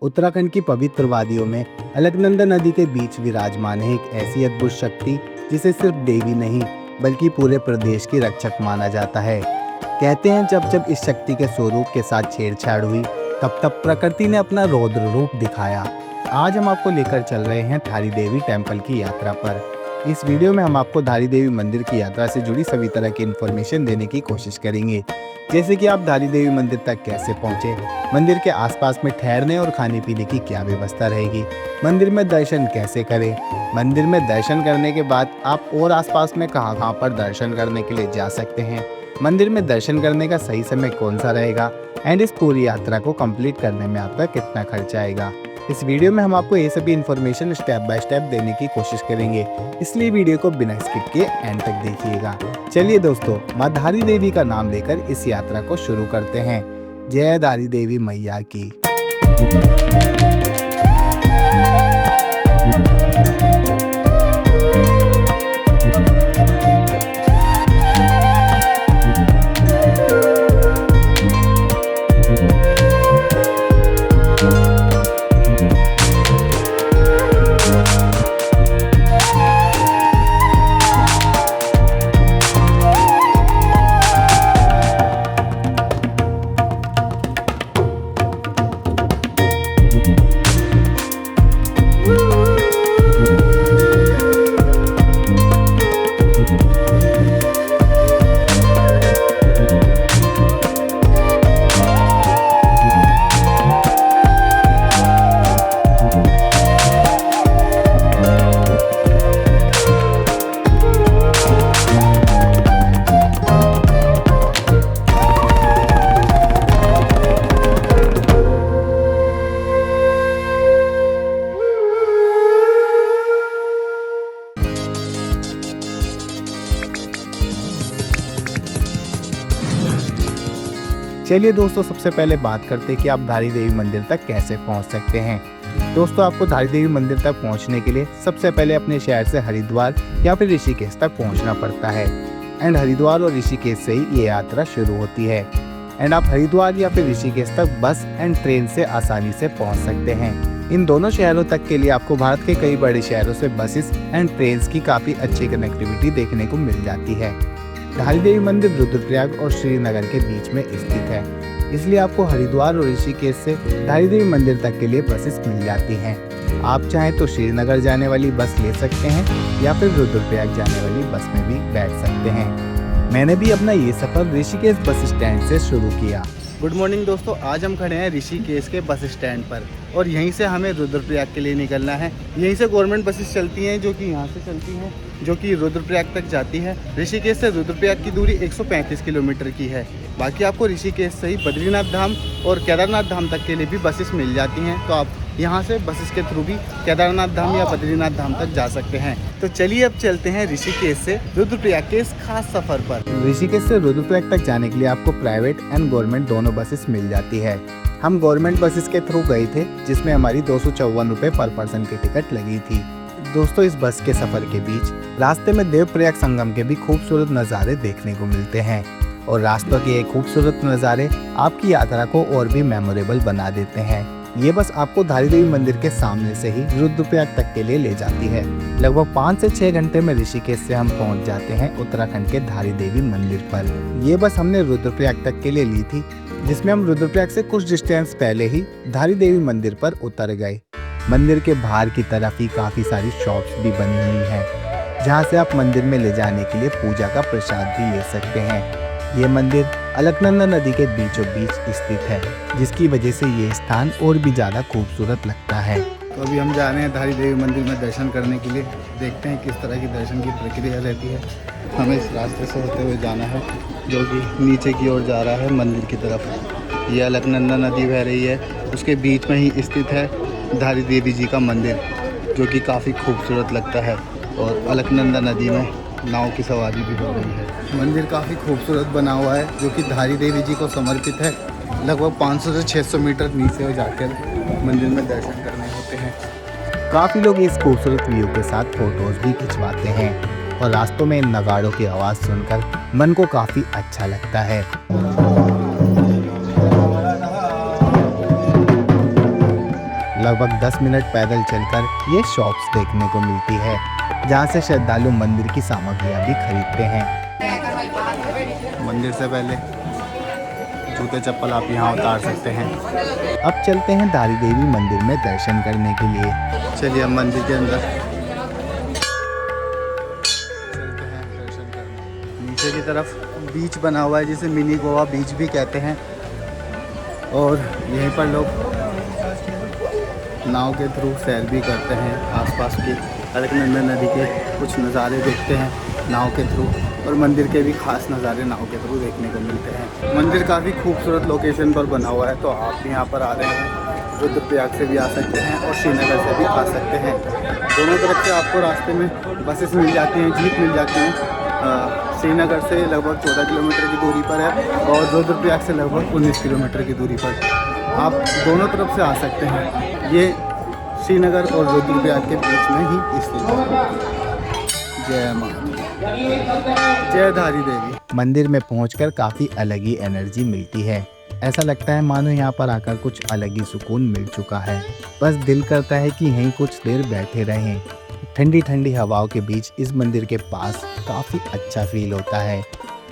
उत्तराखंड की पवित्र वादियों में अलकनंदा नदी के बीच विराजमान है एक ऐसी अद्भुत शक्ति जिसे सिर्फ देवी नहीं बल्कि पूरे प्रदेश की रक्षक माना जाता है। कहते हैं जब जब इस शक्ति के स्वरूप के साथ छेड़छाड़ हुई तब तब प्रकृति ने अपना रौद्र रूप दिखाया। आज हम आपको लेकर चल रहे हैं धारी देवी टेम्पल की यात्रा पर। इस वीडियो में हम आपको धारी देवी मंदिर की यात्रा से जुड़ी सभी तरह की इन्फॉर्मेशन देने की कोशिश करेंगे, जैसे कि आप धारी देवी मंदिर तक कैसे पहुंचे, मंदिर के आसपास में ठहरने और खाने पीने की क्या व्यवस्था रहेगी, मंदिर में दर्शन कैसे करें, मंदिर में दर्शन करने के बाद आप और आसपास में कहां पर दर्शन करने के लिए जा सकते हैं, मंदिर में दर्शन करने का सही समय कौन सा रहेगा एंड इस पूरी यात्रा को कंप्लीट करने में आपका कितना खर्चा आएगा। इस वीडियो में हम आपको ये सभी इन्फॉर्मेशन स्टेप बाय स्टेप देने की कोशिश करेंगे, इसलिए वीडियो को बिना स्किप किए एंड तक देखिएगा। चलिए दोस्तों, माँ धारी देवी का नाम लेकर इस यात्रा को शुरू करते हैं। जय धारी देवी मैया की। चलिए दोस्तों, सबसे पहले बात करते हैं कि आप धारी देवी मंदिर तक कैसे पहुंच सकते हैं। दोस्तों, आपको धारी देवी मंदिर तक पहुंचने के लिए सबसे पहले अपने शहर से हरिद्वार या फिर ऋषिकेश तक पहुंचना पड़ता है एंड हरिद्वार और ऋषिकेश से ही ये यात्रा शुरू होती है एंड आप हरिद्वार या फिर ऋषिकेश तक बस एंड ट्रेन से आसानी से पहुँच सकते हैं। इन दोनों शहरों तक के लिए आपको भारत के कई बड़े शहरों से बसेस एंड ट्रेन की काफ़ी अच्छी कनेक्टिविटी देखने को मिल जाती है। धारी देवी मंदिर रुद्रप्रयाग और श्रीनगर के बीच में स्थित है, इसलिए आपको हरिद्वार और ऋषिकेश से धारी देवी मंदिर तक के लिए बसेस मिल जाती हैं। आप चाहें तो श्रीनगर जाने वाली बस ले सकते हैं या फिर रुद्रप्रयाग जाने वाली बस में भी बैठ सकते हैं। मैंने भी अपना ये सफ़र ऋषिकेश बस स्टैंड से शुरू किया। गुड मॉर्निंग दोस्तों, आज हम खड़े हैं ऋषिकेश के बस स्टैंड पर और यहीं से हमें रुद्रप्रयाग के लिए निकलना है। यहीं से गवर्नमेंट बसेस चलती हैं जो कि यहाँ से चलती हैं, जो कि रुद्रप्रयाग तक जाती है। ऋषिकेश से रुद्रप्रयाग की दूरी 135 किलोमीटर की है। बाकी आपको ऋषिकेश से ही बद्रीनाथ धाम और केदारनाथ धाम तक के लिए भी बसेस मिल जाती हैं, तो आप यहाँ से बसेस के थ्रू भी केदारनाथ धाम या बद्रीनाथ धाम तक जा सकते हैं। तो चलिए अब चलते हैं ऋषिकेश से रुद्रप्रयाग के इस खास सफर पर। ऋषिकेश से रुद्रप्रयाग तक जाने के लिए आपको प्राइवेट एंड गवर्नमेंट दोनों बसेस मिल जाती है। हम गवर्नमेंट बसेस के थ्रू गए थे, जिसमें हमारी 254 रुपये पर पर्सन की टिकट लगी थी। दोस्तों, इस बस के सफर के बीच रास्ते में देवप्रयाग संगम के भी खूबसूरत नज़ारे देखने को मिलते हैं और रास्तों के ये खूबसूरत नज़ारे आपकी यात्रा को और भी मेमोरेबल बना देते हैं। ये बस आपको धारी देवी मंदिर के सामने से ही रुद्रप्रयाग तक के लिए ले जाती है। लगभग 5 से 6 घंटे में ऋषिकेश से हम पहुंच जाते हैं उत्तराखंड के धारी देवी मंदिर पर। ये बस हमने रुद्रप्रयाग तक के लिए ली थी, जिसमें हम रुद्रप्रयाग से कुछ डिस्टेंस पहले ही धारी देवी मंदिर पर उतर गए। मंदिर के बाहर की तरफ ही काफ़ी सारी शॉप्स भी बनी हुई हैं, जहाँ से आप मंदिर में ले जाने के लिए पूजा का प्रसाद भी ले सकते हैं। ये मंदिर अलकनंदा नदी के बीचों बीच स्थित है, जिसकी वजह से ये स्थान और भी ज़्यादा खूबसूरत लगता है। तो अभी हम जा रहे हैं धारी देवी मंदिर में दर्शन करने के लिए। देखते हैं किस तरह की दर्शन की प्रक्रिया रहती है। हमें इस रास्ते से होते हुए जाना है, जो कि नीचे की ओर जा रहा है मंदिर की तरफ। ये अलकनंदा नदी बह रही है, उसके बीच में ही स्थित है धारी देवी जी का मंदिर, जो कि काफ़ी खूबसूरत लगता है और अलकनंदा नदी में नाव की सवारी भी हो रही है। मंदिर काफ़ी खूबसूरत बना हुआ है, जो कि धारी देवी जी को समर्पित है। लगभग 500 से 600 मीटर नीचे हो जाकर मंदिर में दर्शन करने होते हैं। काफ़ी लोग इस खूबसूरत व्यू के साथ फोटोज भी खिंचवाते हैं और रास्तों में इन नगाड़ों की आवाज़ सुनकर मन को काफ़ी अच्छा लगता है। लगभग 10 मिनट पैदल चलकर ये शॉप्स देखने को मिलती है, जहाँ से श्रद्धालु मंदिर की सामग्रियाँ भी खरीदते हैं। मंदिर से पहले जूते चप्पल आप यहाँ उतार सकते हैं। अब चलते हैं धारी देवी मंदिर में दर्शन करने के लिए। चलिए हम मंदिर के अंदर चलते हैं दर्शन करने। नीचे की तरफ बीच बना हुआ है जिसे मिनी गोवा बीच भी कहते हैं, और यहीं पर लोग नाव के थ्रू सैर भी करते हैं। आसपास की अलकनंदा नदी के कुछ नज़ारे देखते हैं नाव के थ्रू, और मंदिर के भी खास नज़ारे नाव के थ्रू देखने को मिलते हैं। मंदिर काफ़ी खूबसूरत लोकेशन पर बना हुआ है, तो आप भी यहाँ पर आ रहे हैं रुद्रप्रयाग से भी आ सकते हैं और श्रीनगर से भी आ सकते हैं। दोनों तरफ से आपको रास्ते में बसेस मिल जाती हैं, जीप मिल जाती हैं। श्रीनगर से लगभग 14 किलोमीटर की दूरी पर है और रुद्रप्रयाग से लगभग 19 किलोमीटर की दूरी पर आप दोनों तरफ से आ सकते हैं। ये श्रीनगर और रुद्रप्रयाग के बीच में ही स्थित है। जय मां, जय धारी देवी। मंदिर में पहुंचकर काफ़ी अलग ही एनर्जी मिलती है। ऐसा लगता है मानो यहाँ पर आकर कुछ अलग ही सुकून मिल चुका है। बस दिल करता है कि यहीं कुछ देर बैठे रहें। ठंडी ठंडी हवाओं के बीच इस मंदिर के पास काफ़ी अच्छा फील होता है।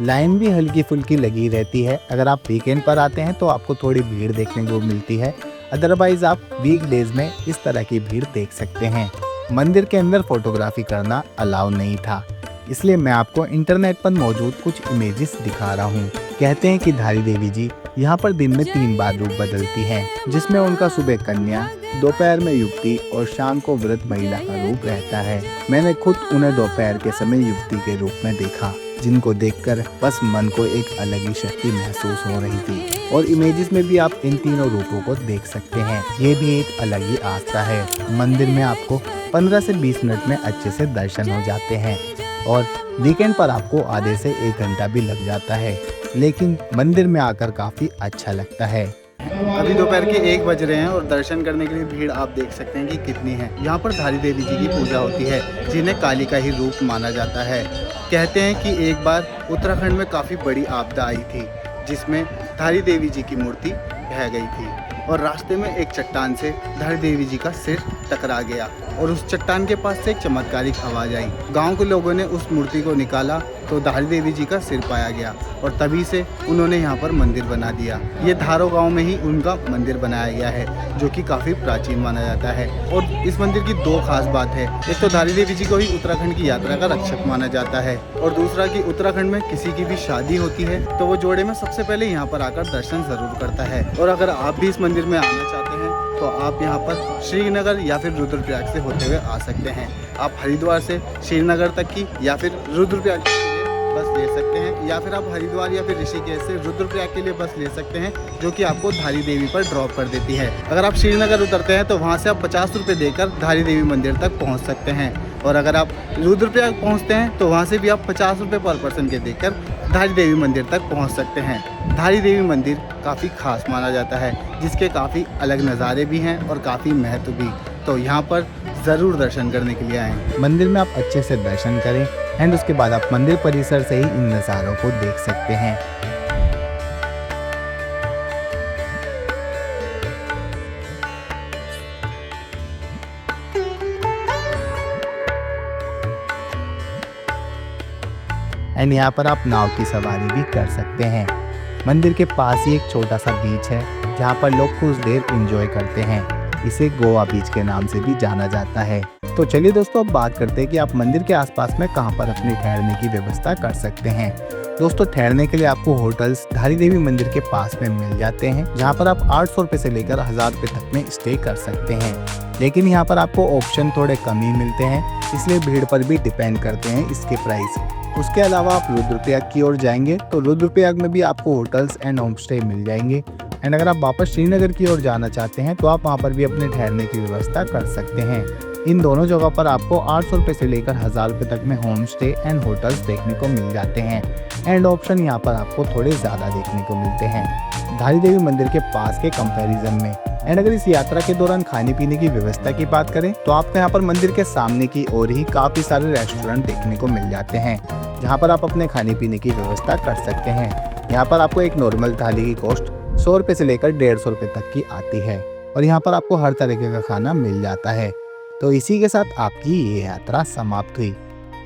लाइन भी हल्की फुल्की लगी रहती है। अगर आप वीकेंड पर आते हैं तो आपको थोड़ी भीड़ देखने को मिलती है, अदरवाइज आप वीकडेज में इस तरह की भीड़ देख सकते हैं। मंदिर के अंदर फोटोग्राफी करना अलाउ नहीं था, इसलिए मैं आपको इंटरनेट पर मौजूद कुछ इमेजेस दिखा रहा हूँ। कहते हैं कि धारी देवी जी यहाँ पर दिन में 3 बार रूप बदलती हैं, जिसमें उनका सुबह कन्या, दोपहर में युवती और शाम को व्रत महिला का रूप रहता है। मैंने खुद उन्हें दोपहर के समय युवती के रूप में देखा, जिनको देखकर बस मन को एक अलग ही शक्ति महसूस हो रही थी। और इमेजेस में भी आप इन तीनों रूपों को देख सकते हैं। ये भी एक अलग ही आस्था है। मंदिर में आपको 15 से 20 मिनट में अच्छे से दर्शन हो जाते हैं, और वीकेंड पर आपको आधे से 1 घंटा भी लग जाता है, लेकिन मंदिर में आकर काफ़ी अच्छा लगता है। अभी दोपहर के 1 बज रहे हैं और दर्शन करने के लिए भीड़ आप देख सकते हैं कि कितनी है। यहाँ पर धारी देवी जी की पूजा होती है, जिन्हें काली का ही रूप माना जाता है। कहते हैं कि एक बार उत्तराखंड में काफ़ी बड़ी आपदा आई थी, जिसमें धारी देवी जी की मूर्ति बह गई थी, और रास्ते में एक चट्टान से धारी देवी जी का सिर टकरा गया, और उस चट्टान के पास से एक चमत्कारिक आवाज़ आई। गांव के लोगों ने उस मूर्ति को निकाला तो धारी देवी जी का सिर पाया गया, और तभी से उन्होंने यहाँ पर मंदिर बना दिया। ये धारो गांव में ही उनका मंदिर बनाया गया है, जो कि काफ़ी प्राचीन माना जाता है। और इस मंदिर की 2 खास बात है। एक तो धारी देवी जी को ही उत्तराखंड की यात्रा का रक्षक माना जाता है, और दूसरा कि उत्तराखंड में किसी की भी शादी होती है तो वो जोड़े में सबसे पहले यहाँ पर आकर दर्शन जरूर करता है। और अगर आप भी इस मंदिर में आना चाहते हैं तो आप यहाँ पर श्रीनगर या फिर रुद्रप्रयाग से होते हुए आ सकते हैं। आप हरिद्वार से श्रीनगर तक की या फिर रुद्रप्रयाग के लिए बस ले सकते हैं, या फिर आप हरिद्वार या फिर ऋषिकेश से रुद्रप्रयाग के लिए बस ले सकते हैं, जो कि आपको धारी देवी पर ड्रॉप कर देती है। अगर आप श्रीनगर उतरते हैं तो वहाँ से आप 50 रुपये देकर धारी देवी मंदिर तक पहुँच सकते हैं, और अगर आप रुद्रप्रयाग पहुँचते हैं तो वहाँ से भी आप 50 रुपये पर पर्सन के देकर धारी देवी मंदिर तक पहुँच सकते हैं। धारी देवी मंदिर काफ़ी खास माना जाता है, जिसके काफ़ी अलग नज़ारे भी हैं और काफ़ी महत्व भी। तो यहाँ पर ज़रूर दर्शन करने के लिए आएँ। मंदिर में आप अच्छे से दर्शन करें, एंड उसके बाद आप मंदिर परिसर से ही इन नज़ारों को देख सकते हैं। एंड यहाँ पर आप नाव की सवारी भी कर सकते हैं। मंदिर के पास ही एक छोटा सा बीच है, जहाँ पर लोग कुछ देर एंजॉय करते हैं। इसे गोवा बीच के नाम से भी जाना जाता है। तो चलिए दोस्तों, अब बात करते हैं कि आप मंदिर के आसपास में कहाँ पर अपनी ठहरने की व्यवस्था कर सकते हैं। दोस्तों, ठहरने के लिए आपको होटल्स धारी देवी मंदिर के पास में मिल जाते हैं, जहाँ पर आप 800 रुपये से लेकर 1000 रुपये तक में स्टे कर सकते हैं। लेकिन यहाँ पर आपको ऑप्शन थोड़े कम ही मिलते हैं, इसलिए भीड़ पर भी डिपेंड करते हैं इसके प्राइस। उसके अलावा आप रुद्रप्रयाग की ओर जाएंगे तो रुद्रप्रयाग में भी आपको होटल्स एंड होम स्टे मिल जाएंगे। एंड अगर आप वापस श्रीनगर की ओर जाना चाहते हैं तो आप वहाँ पर भी अपने ठहरने की व्यवस्था कर सकते हैं। इन दोनों जगह पर आपको 800 रुपये से लेकर 1000 रुपये तक में होम स्टे एंड होटल्स देखने को मिल जाते हैं। एंड ऑप्शन यहाँ पर आपको थोड़े ज़्यादा देखने को मिलते हैं धारी देवी मंदिर के पास के कंपैरिजन में। एंड अगर इस यात्रा के दौरान खाने पीने की व्यवस्था की बात करें तो आपको यहाँ पर मंदिर के सामने की ओर ही काफ़ी सारे रेस्टोरेंट देखने को मिल जाते हैं, जहाँ पर आप अपने खाने पीने की व्यवस्था कर सकते हैं। यहाँ पर आपको एक नॉर्मल थाली की कॉस्ट 100 रुपये से लेकर 150 रुपये तक की आती है। और यहाँ पर आपको हर तरीके का खाना मिल जाता है। तो इसी के साथ आपकी ये यात्रा समाप्त हुई।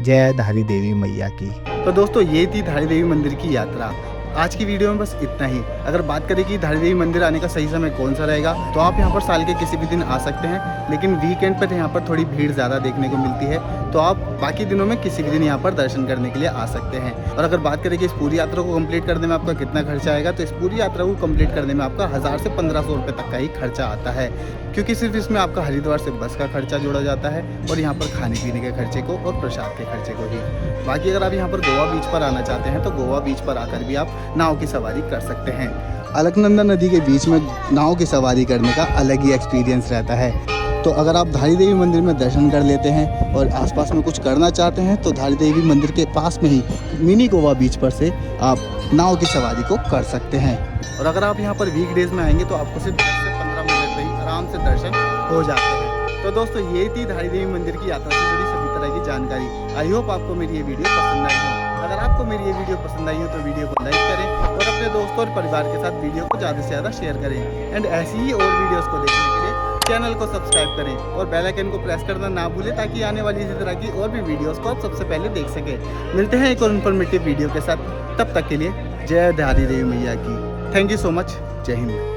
जय धारी देवी मैया की। तो दोस्तों ये थी धारी देवी मंदिर की यात्रा। आज की वीडियो में बस इतना ही। अगर बात करें कि धारी देवी मंदिर आने का सही समय कौन सा रहेगा, तो आप यहाँ पर साल के किसी भी दिन आ सकते हैं, लेकिन वीकेंड पर यहाँ पर थोड़ी भीड़ ज़्यादा देखने को मिलती है। तो आप बाकी दिनों में किसी भी दिन यहाँ पर दर्शन करने के लिए आ सकते हैं। और अगर बात करें कि इस पूरी यात्रा को कंप्लीट करने में आपका कितना खर्चा आएगा, तो इस पूरी यात्रा को कंप्लीट करने में आपका 1000 से 1500 रुपये तक का ही खर्चा आता है, क्योंकि सिर्फ इसमें आपका हरिद्वार से बस का खर्चा जोड़ा जाता है और यहाँ पर खाने पीने के खर्चे को और प्रसाद के खर्चे को ही। बाकी अगर आप यहाँ पर गोवा बीच पर आना चाहते हैं, तो गोवा बीच पर आकर भी आप नाव की सवारी कर सकते हैं। अलकनंदा नदी के बीच में नाव की सवारी करने का अलग ही एक्सपीरियंस रहता है। तो अगर आप धारी देवी मंदिर में दर्शन कर लेते हैं और आसपास में कुछ करना चाहते हैं, तो धारी देवी मंदिर के पास में ही मिनी गोवा बीच पर से आप नाव की सवारी को कर सकते हैं। और अगर आप यहाँ पर वीकडेज में आएंगे, तो आपको सिर्फ 10 से 15 मिनट में ही आराम से दर्शन हो जाते हैं। तो दोस्तों ये थी धारी देवी मंदिर की यात्रा से जुड़ी सभी तरह की जानकारी। आई होप आपको मेरी ये वीडियो पसंद आई हो। अगर आपको मेरी ये वीडियो पसंद आई हो तो वीडियो को लाइक करें और अपने दोस्तों और परिवार के साथ वीडियो को ज़्यादा से ज़्यादा शेयर करें। एंड ऐसी ही और वीडियोस को देखने के लिए चैनल को सब्सक्राइब करें और बेल आइकन को प्रेस करना ना भूलें, ताकि आने वाली इसी तरह की और भी वीडियोस को आप सबसे पहले देख सकें। मिलते हैं एक और इन्फॉर्मेटिव वीडियो के साथ। तब तक के लिए जय धारी देवी मैया की। Thank you so much. जय हिंद।